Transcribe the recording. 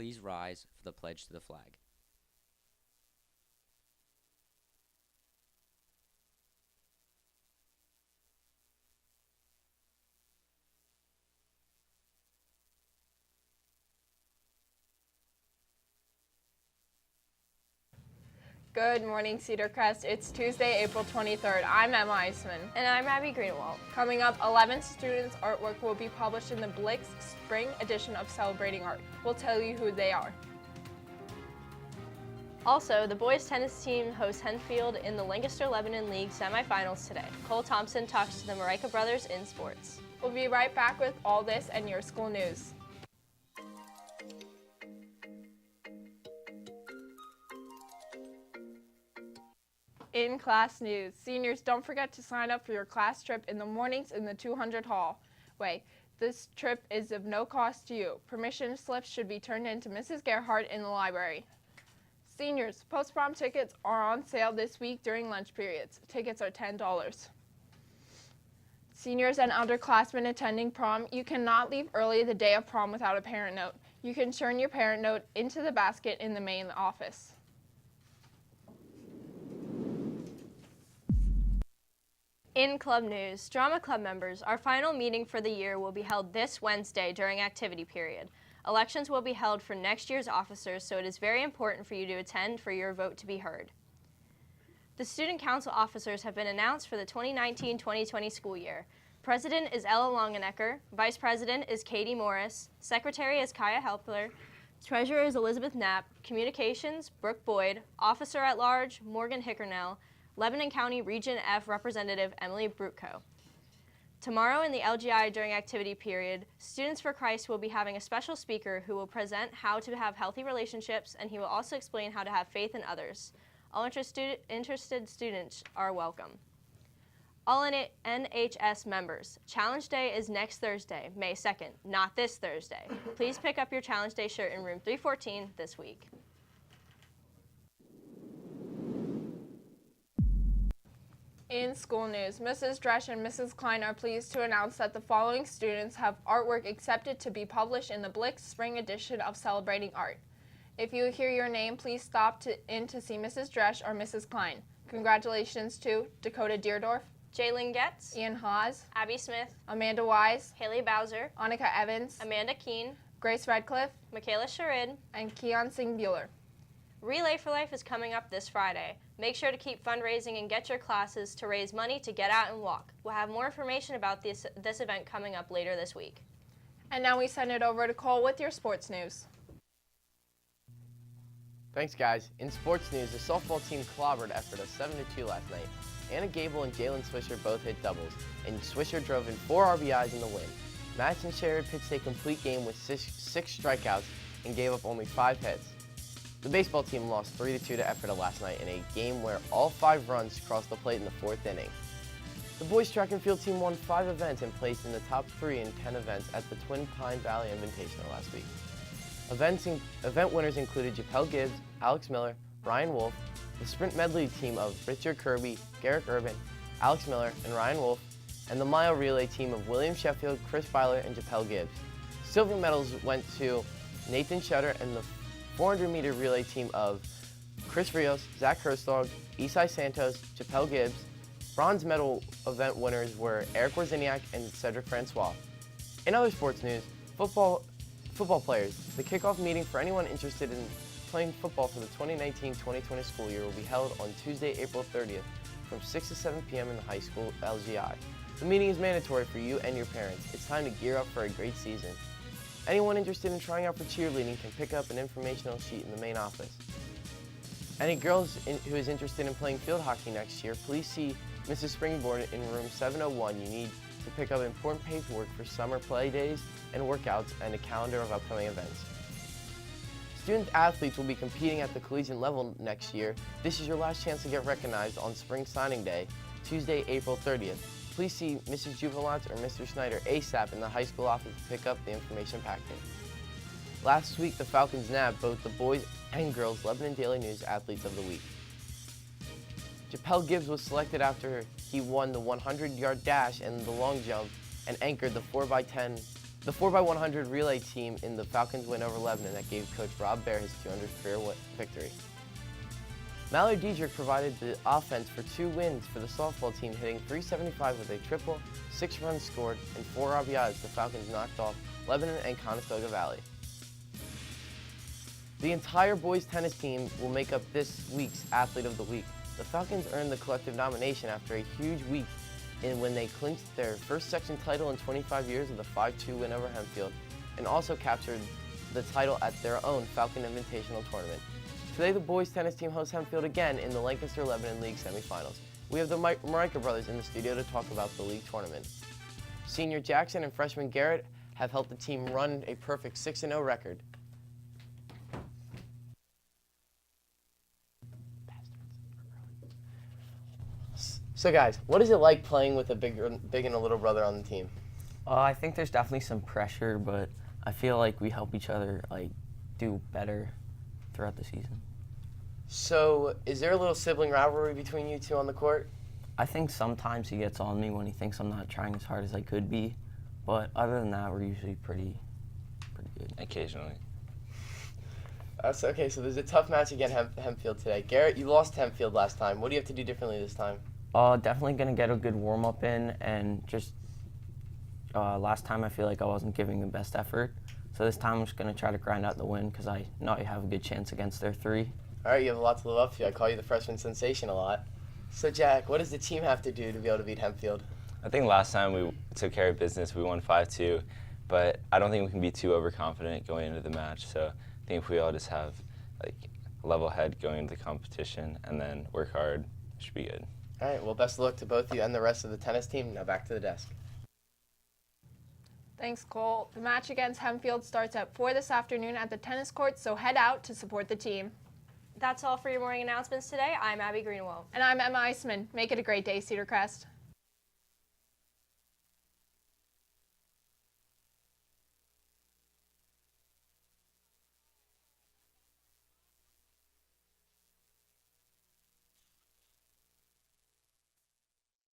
please rise for the pledge to the flag. Good morning, Cedar Crest. It's Tuesday, April 23rd. I'm Emma Eisman. And I'm Abby Greenwald. Coming up, 11 students' artwork will be published in the Blix Spring edition of Celebrating Art. We'll tell you who they are. Also, the boys tennis team hosts Henfield in the Lancaster-Lebanon League semifinals today. Cole Thompson talks to the Marika brothers in sports. We'll be right back with all this and your school news. In class news, seniors, don't forget to sign up for your class trip in the mornings in the 200 hallway. This trip is of no cost to you. Permission slips should be turned in to Mrs. Gerhardt in the library. Seniors, post-prom tickets are on sale this week during lunch periods. Tickets are $10. Seniors and underclassmen attending prom, you cannot leave early the day of prom without a parent note. You can turn your parent note into the basket in the main office. In club news, drama club members, our final meeting for the year will be held this Wednesday during activity period. Elections will be held for next year's officers, so it is very important for you to attend for your vote to be heard. The student council officers have been announced for the 2019-2020 school year. President is Ella Longenecker, Vice President is Katie Morris, Secretary is Kaya Helpler, Treasurer is Elizabeth Knapp, Communications, Brooke Boyd, Officer at Large, Morgan Hickernell, Lebanon County Region F Representative Emily Brutko. Tomorrow in the LGI during activity period, Students for Christ will be having a special speaker who will present how to have healthy relationships, and he will also explain how to have faith in others. All interested students are welcome. All NHS members, Challenge Day is next Thursday, May 2nd, not this Thursday. Please pick up your Challenge Day shirt in room 314 this week. In school news, Mrs. Dresch and Mrs. Klein are pleased to announce that the following students have artwork accepted to be published in the Blix Spring edition of Celebrating Art. If you hear your name, please stop in to see Mrs. Dresch or Mrs. Klein. Congratulations to Dakota Deerdorf, Jalen Getz, Ian Haas, Abby Smith, Amanda Wise, Haley Bowser, Annika Evans, Amanda Keene, Grace Redcliffe, Michaela Sharid, and Keon Singh Bueller. Relay for Life is coming up this Friday. Make sure to keep fundraising and get your classes to raise money to get out and walk. We'll have more information about this event coming up later this week. And now we send it over to Cole with your sports news. Thanks, guys. In sports news, the softball team clobbered after a 7-2 last night. Anna Gable and Jalen Swisher both hit doubles, and Swisher drove in 4 RBIs in the win. Madison Sherrod pitched a complete game with six strikeouts and gave up only 5 hits. The baseball team lost 3-2 to Ephrata last night in a game where all 5 runs crossed the plate in the 4th inning. The boys track and field team won 5 events and placed in the top 3 in 10 events at the Twin Pine Valley Invitational last week. Event winners included Japel Gibbs, Alex Miller, Ryan Wolf, the sprint medley team of Richard Kirby, Garrick Urban, Alex Miller, and Ryan Wolf, and the mile relay team of William Sheffield, Chris Byler, and Japel Gibbs. Silver medals went to Nathan Shutter and the 400-meter relay team of Chris Rios, Zach Herstog, Isai Santos, Japel Gibbs. Bronze medal event winners were Eric Warziniak and Cedric Francois. In other sports news, football players, the kickoff meeting for anyone interested in playing football for the 2019-2020 school year will be held on Tuesday, April 30th from 6 to 7 p.m. in the high school LGI. The meeting is mandatory for you and your parents. It's time to gear up for a great season. Anyone interested in trying out for cheerleading can pick up an informational sheet in the main office. Any girls who is interested in playing field hockey next year, please see Mrs. Springborn in room 701. You need to pick up important paperwork for summer play days and workouts and a calendar of upcoming events. Student athletes will be competing at the collegiate level next year. This is your last chance to get recognized on Spring Signing Day, Tuesday, April 30th. Please see Mrs. Jubilance or Mr. Snyder ASAP in the high school office to pick up the information packet. Last week, the Falcons nabbed both the boys and girls Lebanon Daily News Athletes of the Week. Japel Gibbs was selected after he won the 100-yard dash and the long jump and anchored the 4x10 the 4x100 relay team in the Falcons win over Lebanon that gave Coach Rob Baer his 200th career victory. Mallory Diedrich provided the offense for 2 wins for the softball team, hitting .375 with a triple, 6 runs scored, and 4 RBIs. The Falcons knocked off Lebanon and Conestoga Valley. The entire boys tennis team will make up this week's Athlete of the Week. The Falcons earned the collective nomination after a huge week when they clinched their first section title in 25 years with a 5-2 win over Hempfield, and also captured the title at their own Falcon Invitational Tournament. Today, the boys tennis team hosts Hempfield again in the Lancaster-Lebanon League semifinals. We have the Marika brothers in the studio to talk about the league tournament. Senior Jackson and freshman Garrett have helped the team run a perfect 6-0 record. So guys, what is it like playing with a big and a little brother on the team? I think there's definitely some pressure, but I feel like we help each other do better throughout the season. So, is there a little sibling rivalry between you two on the court? I think sometimes he gets on me when he thinks I'm not trying as hard as I could be, but other than that, we're usually pretty good. Occasionally. Okay, so there's a tough match against Hempfield today. Garrett, you lost Hempfield last time. What do you have to do differently this time? Definitely going to get a good warm-up in, and just last time I feel like I wasn't giving the best effort. So this time I'm just going to try to grind out the win because I know I have a good chance against their 3. All right, you have a lot to live up to. I call you the freshman sensation a lot. So Jack, what does the team have to do to be able to beat Hempfield? I think last time we took care of business, we won 5-2, but I don't think we can be too overconfident going into the match. So I think if we all just have a level head going into the competition and then work hard, it should be good. All right, well, best of luck to both of you and the rest of the tennis team. Now back to the desk. Thanks, Cole. The match against Hempfield starts at 4 this afternoon at the tennis court, so head out to support the team. That's all for your morning announcements today. I'm Abby Greenwald. And I'm Emma Eisman. Make it a great day, Cedar Crest.